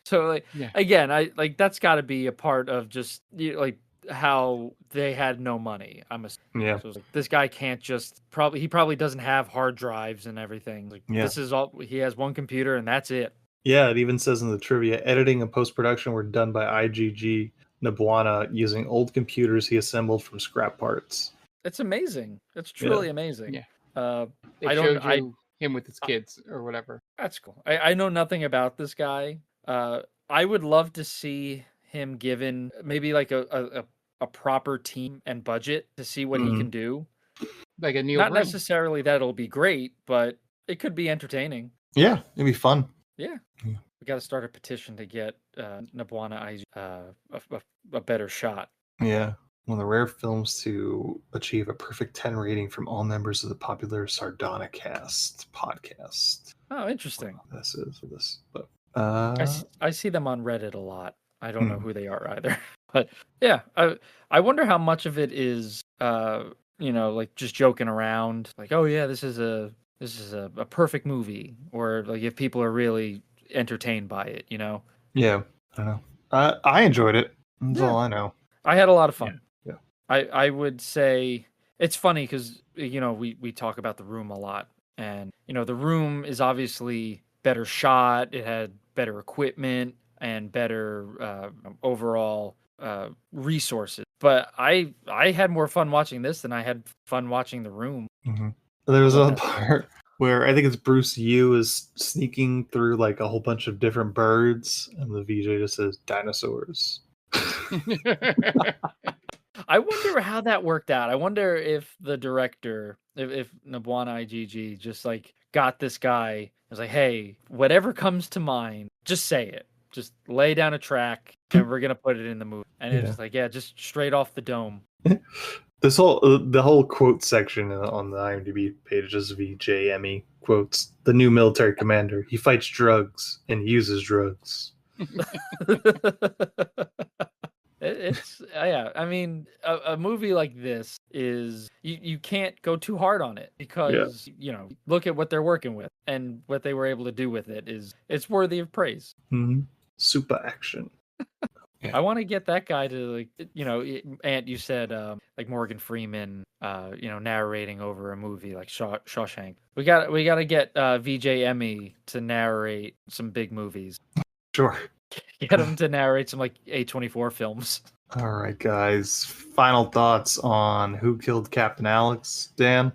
So like again, I like that's got to be a part of just like how they had no money. So it's like, this guy can't just he probably doesn't have hard drives and everything. Like this is all he has, one computer and that's it. Yeah, it even says in the trivia, editing and post-production were done by IGG Nabwana using old computers he assembled from scrap parts. It's amazing. It's truly amazing. Yeah. It showed you him with his kids or whatever. That's cool. I know nothing about this guy. I would love to see him given maybe like a proper team and budget to see what he can do. Like a Neil Not Breen. necessarily that it'll be great, but it could be entertaining. Yeah, it'd be fun. Yeah. We got to start a petition to get Nabwana a better shot. Yeah. One of the rare films to achieve a perfect 10 rating from all members of the popular Sardonicast podcast. Oh, interesting. This is this, but I see them on Reddit a lot. I don't know who they are either, but yeah, I wonder how much of it is like just joking around, like, oh yeah, this is a perfect movie, or like if people are really entertained by it, Yeah, I don't know. I enjoyed it. That's all I know. I had a lot of fun. Yeah. I would say it's funny because we talk about The Room a lot, and The Room is obviously better shot. It had better equipment and better overall resources. But I had more fun watching this than I had fun watching The Room. Mm-hmm. There was a part where I think it's Bruce Yu is sneaking through like a whole bunch of different birds, and the VJ just says dinosaurs. I wonder how that worked out. I wonder if the director, if Nabwana IGG just like got this guy, was like, hey, whatever comes to mind, just say it. Just lay down a track and we're gonna put it in the movie. And it's just like, just straight off the dome. The whole quote section on the IMDb page is VJME quotes. The new military commander. He fights drugs and uses drugs. It's I mean, a movie like this is you can't go too hard on it because look at what they're working with, and what they were able to do with it it's worthy of praise. Mm-hmm. SUPA action. I want to get that guy to Ant, you said like Morgan Freeman narrating over a movie like Shawshank. We got to get VJ Emmy to narrate some big movies. Sure. Get him to narrate some like A24 films. All right, guys. Final thoughts on Who Killed Captain Alex, Dan?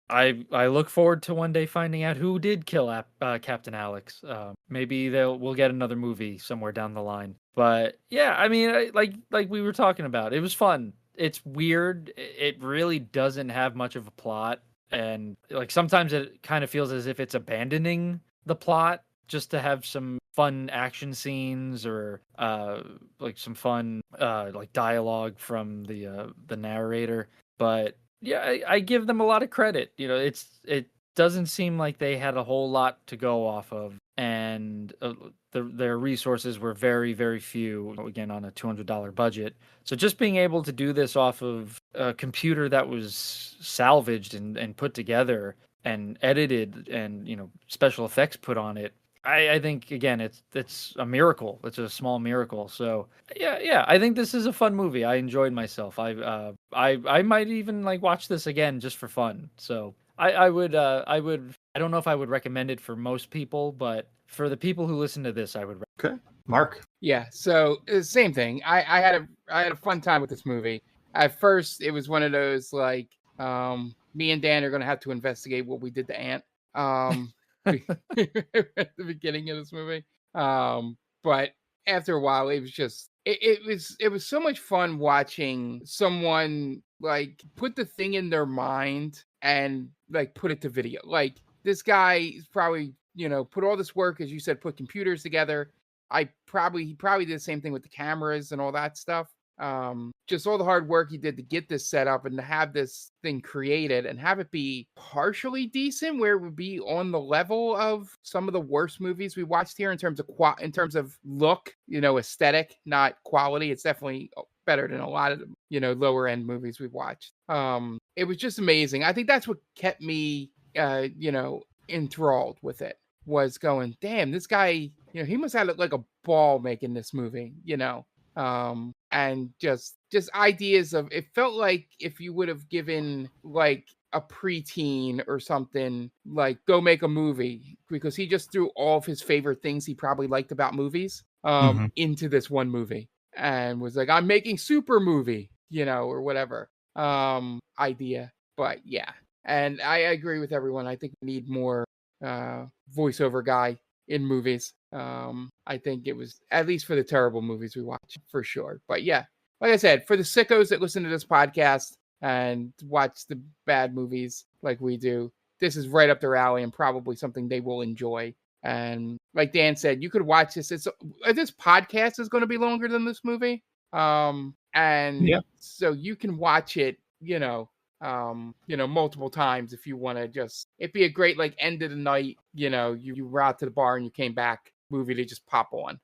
I look forward to one day finding out who did kill Captain Alex. Maybe we'll get another movie somewhere down the line. But yeah, I mean, like we were talking about, it was fun. It's weird. It really doesn't have much of a plot, and like sometimes it kind of feels as if it's abandoning the plot just to have some fun action scenes or like some fun like dialogue from the narrator. But yeah, I give them a lot of credit. It doesn't seem like they had a whole lot to go off of, and their resources were very, very few. Again, on a $200 budget, so just being able to do this off of a computer that was salvaged and put together and edited, and special effects put on it. I think again, it's a miracle. It's a small miracle. So yeah, I think this is a fun movie. I enjoyed myself. I might even like watch this again just for fun. So I would. I don't know if I would recommend it for most people, but for the people who listen to this, I would. Okay, Mark. Yeah. So same thing. I had a fun time with this movie. At first, it was one of those like me and Dan are going to have to investigate what we did to Ant at the beginning of this movie. But after a while, it was just it was so much fun watching someone like put the thing in their mind and like put it to video. Like this guy is probably, put all this work, as you said, put computers together. He probably did the same thing with the cameras and all that stuff. Just all the hard work he did to get this set up and to have this thing created and have it be partially decent, where it would be on the level of some of the worst movies we watched here in terms of look, aesthetic, not quality. It's definitely better than a lot of the, lower end movies we've watched. It was just amazing. I think that's what kept me, enthralled with it, was going, damn, this guy, he must have like a ball making this movie, and just ideas of, it felt like if you would have given like a preteen or something, like, go make a movie, because he just threw all of his favorite things he probably liked about movies into this one movie and was like, I'm making super movie, or whatever idea. But yeah, and I agree with everyone. I think we need more voiceover guy in movies. I think it was, at least for the terrible movies we watch, for sure. But yeah, like I said, for the sickos that listen to this podcast and watch the bad movies like we do, this is right up their alley and probably something they will enjoy. And like Dan said, you could watch this. This podcast is going to be longer than this movie. And so you can watch it, multiple times if you want to. Just, it'd be a great like end of the night, you were out to the bar and you came back, movie to just pop on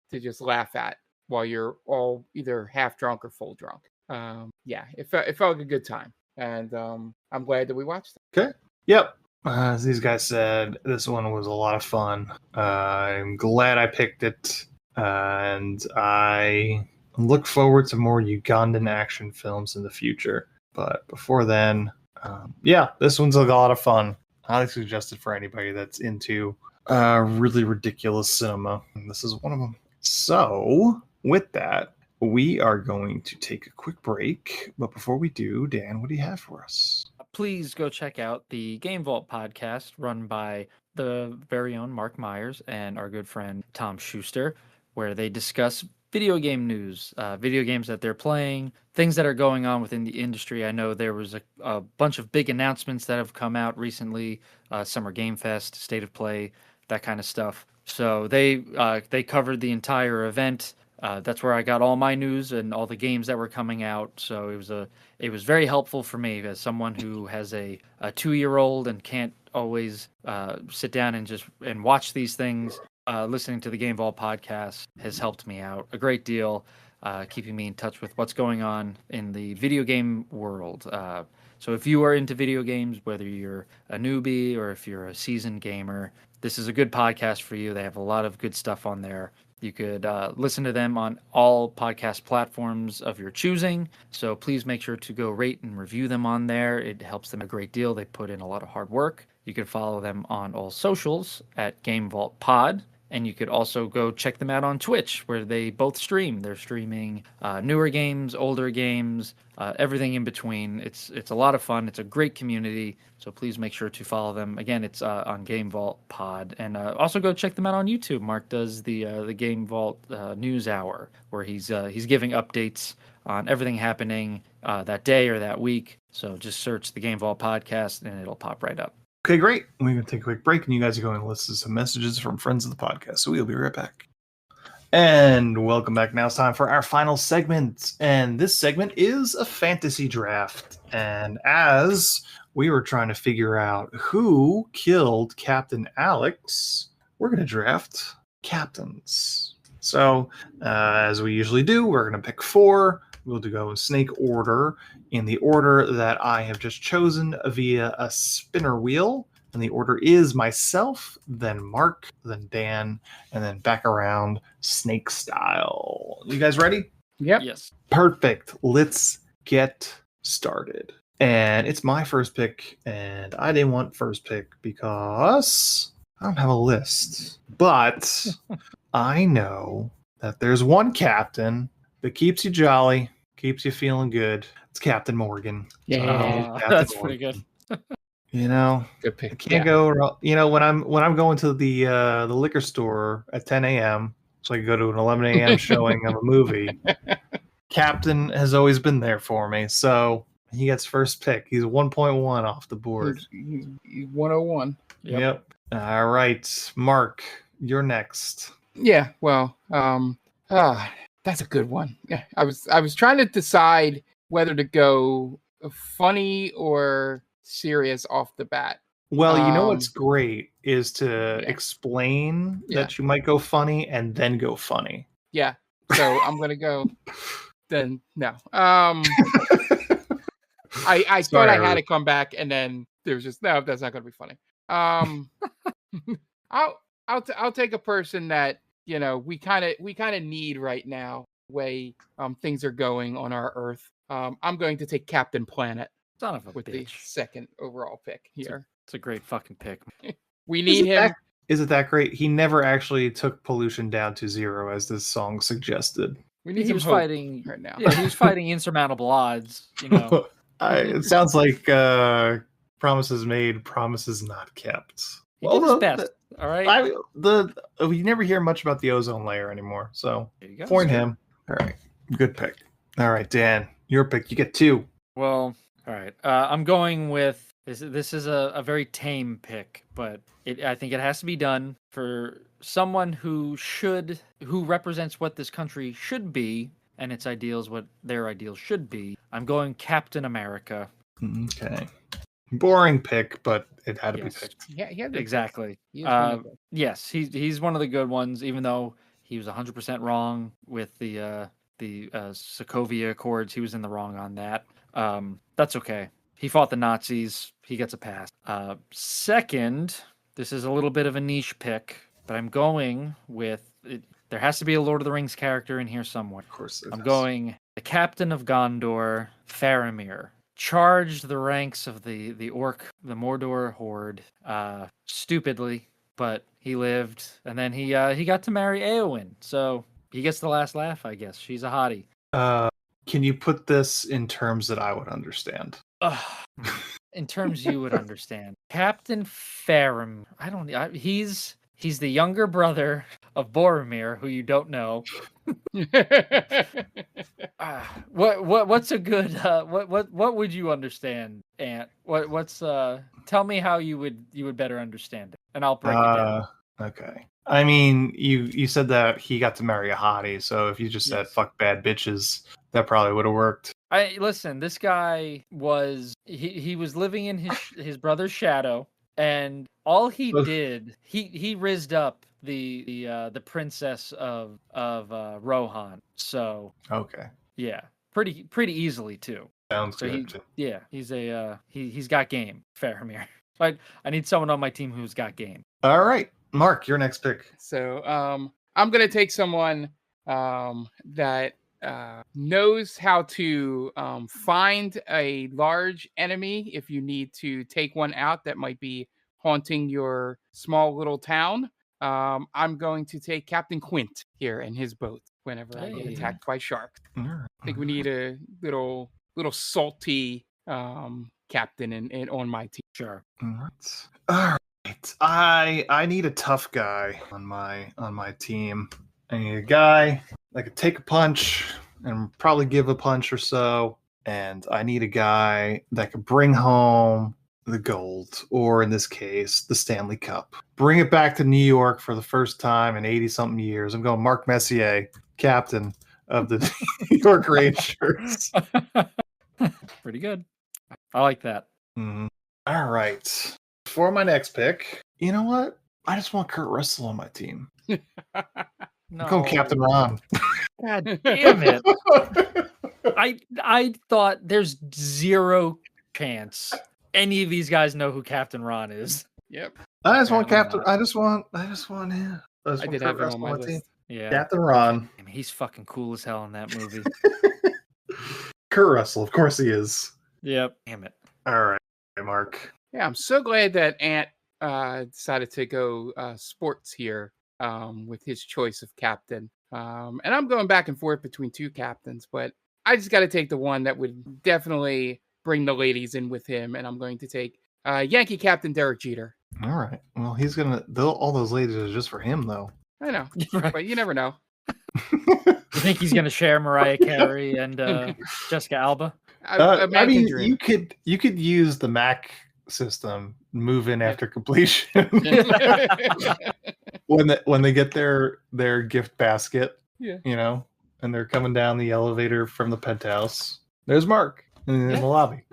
to just laugh at while you're all either half drunk or full drunk. It felt like a good time, and I'm glad that we watched it. Okay. Yep. As these guys said, this one was a lot of fun. I'm glad I picked it, and I look forward to more Ugandan action films in the future. But before then, this one's a lot of fun. Highly suggested for anybody that's into really ridiculous cinema. And this is one of them. So, with that, we are going to take a quick break. But before we do, Dan, what do you have for us? Please go check out the Game Vault podcast run by the very own Mark Myers and our good friend Tom Schuster, where they discuss video game news, video games that they're playing, things that are going on within the industry. I know there was a bunch of big announcements that have come out recently, Summer Game Fest, State of Play, that kind of stuff. So they covered the entire event. That's where I got all my news and all the games that were coming out. So it was very helpful for me as someone who has a 2-year-old and can't always sit down and watch these things. Listening to the Game Vault podcast has helped me out a great deal, keeping me in touch with what's going on in the video game world. So if you are into video games, whether you're a newbie or if you're a seasoned gamer, this is a good podcast for you. They have a lot of good stuff on there. You could listen to them on all podcast platforms of your choosing. So please make sure to go rate and review them on there. It helps them a great deal. They put in a lot of hard work. You can follow them on all socials at Game Vault Pod. And you could also go check them out on Twitch, where they both stream. They're streaming newer games, older games, everything in between. It's a lot of fun. It's a great community. So please make sure to follow them. Again, it's on Game Vault Pod. And also go check them out on YouTube. Mark does the Game Vault News Hour, where he's giving updates on everything happening that day or that week. So just search the Game Vault Podcast, and it'll pop right up. Okay, great. We're going to take a quick break, and you guys are going to listen to some messages from friends of the podcast. So we'll be right back. And welcome back. Now it's time for our final segment. And this segment is a fantasy draft. And as we were trying to figure out who killed Captain Alex, we're going to draft captains. So as we usually do, we're going to pick 4. We'll go in snake order, in the order that I have just chosen via a spinner wheel. And the order is myself, then Mark, then Dan, and then back around snake style. You guys ready? Yep. Yes. Perfect. Let's get started. And it's my first pick, and I didn't want first pick because I don't have a list. But I know that there's one captain that keeps you jolly, keeps you feeling good. It's Captain Morgan. Yeah. Captain That's Morgan. pretty good. You know, Good I pick. can't go wrong. You know, when I'm going to the liquor store at 10 a.m. so I can go to an 11 a.m. showing of a movie. Captain has always been there for me, so he gets first pick. He's 1.1 off the board. He's 101. Yep. All right, Mark, you're next. Yeah, well, that's a good one. Yeah, I was trying to decide whether to go funny or serious off the bat. Well, you know what's great is to Yeah. explain Yeah. that you might go funny and then go funny. Yeah, so I'm gonna go. Then no. I thought I had to come back, and then there was just no. That's not gonna be funny. I'll take a person that we kind of need right now. Way things are going on our Earth. I'm going to take Captain Planet Son of a with the bitch. second overall pick here. It's a great fucking pick. We need him. Is it that great? He never actually took pollution down to zero, as this song suggested. We need He some was hope fighting right now. Yeah, he was fighting insurmountable odds. It sounds like promises made, promises not kept. He did his best. All right. We never hear much about the ozone layer anymore, so There you go. point him. All right, good pick. All right, Dan, your pick. You get 2. Well, all right. I'm going with this is a very tame pick, but I think it has to be done for someone who represents what this country should be and its ideals, what their ideals should be. I'm going Captain America. Okay. Boring pick, but it had to be Yes. picked. Yeah, Exactly. Yes, he's one of the good ones, even though he was 100% wrong with the Sokovia Accords. He was in the wrong on that. That's okay. He fought the Nazis. He gets a pass. Second, this is a little bit of a niche pick, but I'm going with it. There has to be a Lord of the Rings character in here somewhere. Of course. I'm going the Captain of Gondor, Faramir. Charged the ranks of the Mordor horde, stupidly, but he lived, and then he got to marry Éowyn, so he gets the last laugh, I guess. She's a hottie. Can you put this in terms that I would understand? In terms you would understand, Captain Faramir. He's the younger brother of Boromir, who you don't know. What's a good what would you understand, Ant? Tell me how you would better understand it, and I'll break it down. Okay. I mean, you said that he got to marry a hottie, so if you just said fuck bad bitches, that probably would have worked. Listen, this guy was he was living in his brother's shadow, and all he did, he rizzed up the princess of Rohan. So okay, yeah, pretty easily too. Sounds good. He's got game, Faramir. I need someone on my team who's got game. All right, Mark, your next pick. So I'm gonna take someone that knows how to find a large enemy if you need to take one out that might be haunting your small little town. I'm going to take Captain Quint here in his boat whenever I get attacked by sharks. I think we need a little salty captain on my team. Sure. All right. I need a tough guy on my team. I need a guy that could take a punch and probably give a punch or so. And I need a guy that could bring home the gold, or in this case, the Stanley Cup. Bring it back to New York for the first time in 80-something years. I'm going Mark Messier, captain of the New York Rangers. Pretty good. I like that. Mm-hmm. All right. For my next pick, you know what? I just want Kurt Russell on my team. No. I'm going Captain Ron. God damn it. I thought there's zero chance any of these guys know who Captain Ron is. Yep. I just want Captain. I just want him. I did have him on my list. Yeah. Captain Ron. I mean, he's fucking cool as hell in that movie. Kurt Russell, of course he is. Yep. Damn it. All right, Mark. Yeah, I'm so glad that Ant decided to go sports here with his choice of captain. And I'm going back and forth between two captains, but I just got to take the one that would definitely bring the ladies in with him, and I'm going to take Yankee Captain Derek Jeter. All right. Well, he's gonna. All those ladies are just for him, though. I know, Right. but you never know. You think he's gonna share Mariah Carey and Jessica Alba? A man I mean, can dream. you could use the Mac system, move in after completion. when they get their gift basket, Yeah. you know, and they're coming down the elevator from the penthouse. There's Mark in the lobby.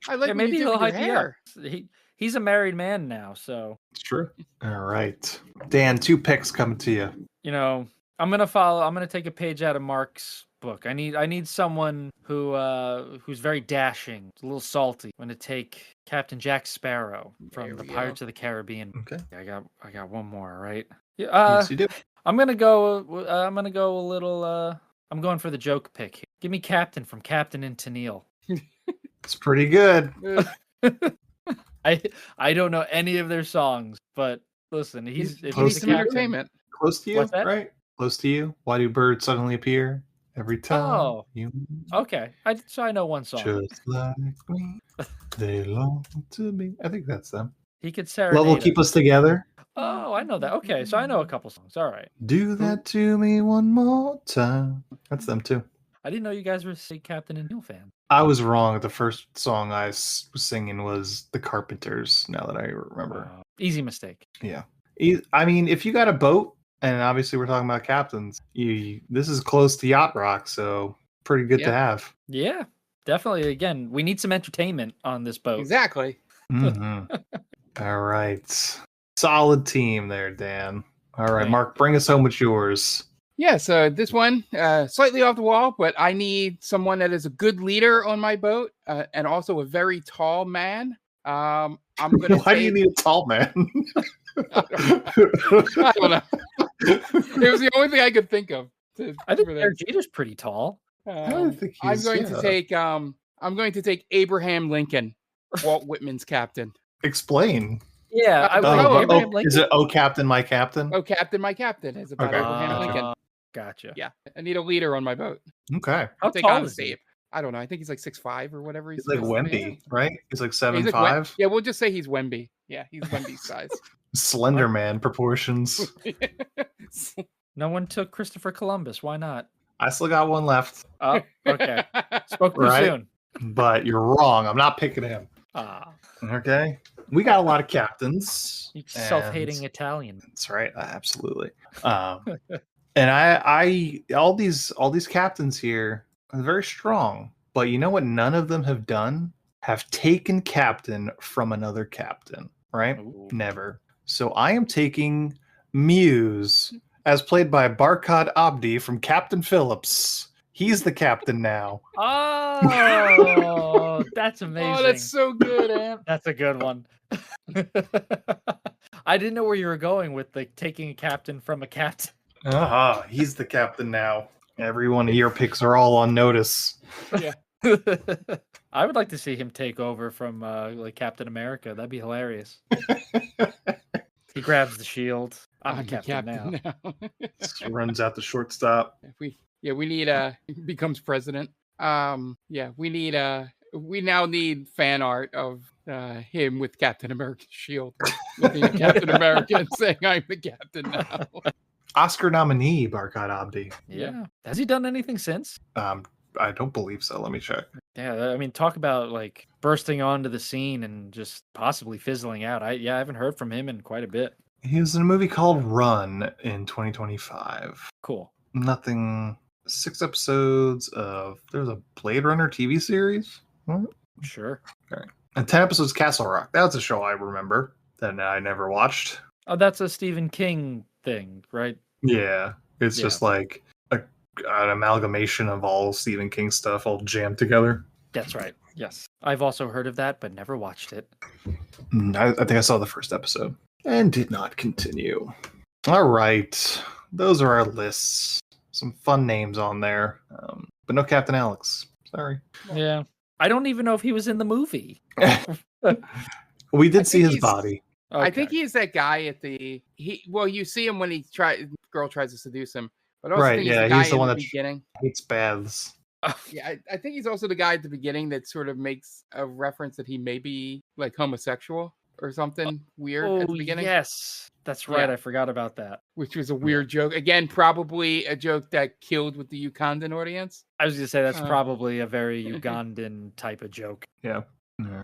I like Yeah, what maybe you do he'll with your hype you up. hair. He's a married man now, so It's true. All right, Dan, 2 picks coming to you. you know I'm gonna take a page out of Mark's book. I need someone who's very dashing, a little salty. I'm gonna take Captain Jack Sparrow from There the we go. Pirates of the Caribbean. Okay. I got one more, right? Yeah. Yes, you do. I'm gonna go a little. I'm going for the joke pick here. Give me Captain from Captain and Tennille. It's pretty good. I don't know any of their songs, but listen, if Need Close he's to some the captain, entertainment. Close to you, What's that? right? Close to you. Why do birds suddenly appear every time? Oh. You Okay, so I know one song. just like me, they long to be. I think that's them. He could serenade. Love will keep us together. Oh, I know that. Okay, so I know a couple songs. All right. Do that to me one more time. That's them too. I didn't know you guys were a Captain and Neil fan. I was wrong. The first song I was singing was The Carpenters. Now that I remember. Easy mistake. Yeah. I mean, if you got a boat, and obviously we're talking about captains, this is close to yacht rock, so pretty good to have. Yeah, definitely. Again, we need some entertainment on this boat. Exactly. Mhm. All right. Solid team there, Dan. All right, Right. Mark, bring us home with yours. Yeah, so this one, slightly off the wall, but I need someone that is a good leader on my boat and also a very tall man. I'm going to Why do you need a tall man? I don't know. It was the only thing I could think of. I think for that. Derek Jeter's pretty tall. don't think I'm he's- going yeah. to take Abraham Lincoln, Walt Whitman's captain. Explain. Yeah, I Oh, would. Abraham Is it Oh Captain, My Captain? Oh, Captain, my captain is about Okay. Abraham Gotcha. Lincoln. Gotcha. Yeah, I need a leader on my boat. Okay. How Take tall on is he? Dave. I don't know. I think he's like 6'5" or whatever. He's like supposed to be. Wemby, right? He's like He's 7'5". like yeah, we'll just say he's Wemby. Yeah, he's Wemby's size. Slender Man proportions. No one took Christopher Columbus. Why not? I still got one left, Oh, okay. Spoke too Right. soon. but you're wrong. I'm not picking him. Ah, Okay. We got a lot of captains. you self-hating and- Italian. That's right. Absolutely. And I all these captains here are very strong, but you know what none of them have done? Have taken captain from another captain, right? Ooh. Never. So I am taking Muse, as played by Barkhad Abdi from Captain Phillips. He's the captain now. Oh, that's amazing. Oh, that's so good, Amp. That's a good one. I didn't know where you were going with the taking a captain from a captain. He's the captain now. Every one of your picks are all on notice. I would like to see him take over from like Captain America. That'd be hilarious. He grabs the shield. I'm the captain now. Just runs out the shortstop. we need becomes president. We now need fan art of him with Captain America's shield, looking at Captain America and saying, "I'm the captain now." Oscar nominee Barkhad Abdi. Yeah. Has he done anything since? I don't believe so. Let me check. Yeah, I mean, talk about like bursting onto the scene and just possibly fizzling out. I haven't heard from him in quite a bit. He was in a movie called Run in 2025. Cool. Nothing. 6 episodes of. There was a Blade Runner TV series. What? Sure. And 10 episodes of Castle Rock. That was a show I remember that I never watched. Oh, that's a Stephen King thing, right? Yeah. It's Yeah. just like an amalgamation of all Stephen King stuff all jammed together. That's right. Yes. I've also heard of that, but never watched it. I think I saw the first episode and did not continue. All right. Those are our lists. Some fun names on there, but no Captain Alex. Sorry. Yeah. I don't even know if he was in the movie. We did I see think his he's- body. I think Okay. he's that guy at the you see him when girl tries to seduce him, but I also Right, think he's yeah, the guy he's the in one the that beginning. Hates baths. Yeah, I think he's also the guy at the beginning that sort of makes a reference that he may be like homosexual or something weird at the beginning. Yes, that's right. Yeah. I forgot about that. Which was a weird joke. Again, probably a joke that killed with the Ugandan audience. I was gonna say that's probably a very Ugandan type of joke. Yeah.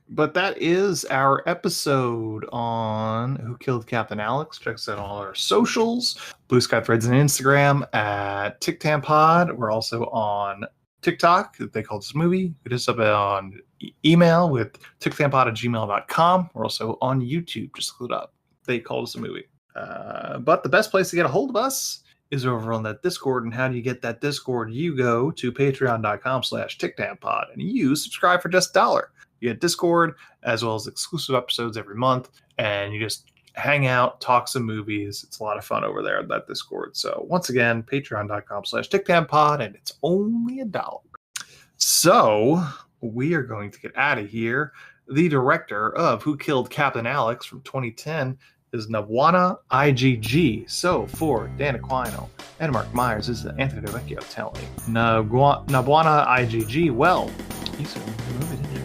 But that is our episode on Who Killed Captain Alex. Check us out on all our socials. Blue Sky Threads and Instagram at TicTamPod. We're also on TikTok. They call this movie. Hit us up on email with TicTamPod@gmail.com. We're also on YouTube. Just look it up. They called us a movie. But the best place to get a hold of us is over on that Discord. And how do you get that Discord? You go to patreon.com/TicTamPod and you subscribe for just $1. You get Discord as well as exclusive episodes every month, and you just hang out, talk some movies. It's a lot of fun over there at that Discord. So once again, patreon.com/TicTamPod, and it's only $1. So we are going to get out of here. The director of Who Killed Captain Alex from 2010 is Nabwana IGG. So for Dan Aquino and Mark Myers, this is Anthony DeVecchio telling Nabwana IGG, well, you said the movie, didn't you?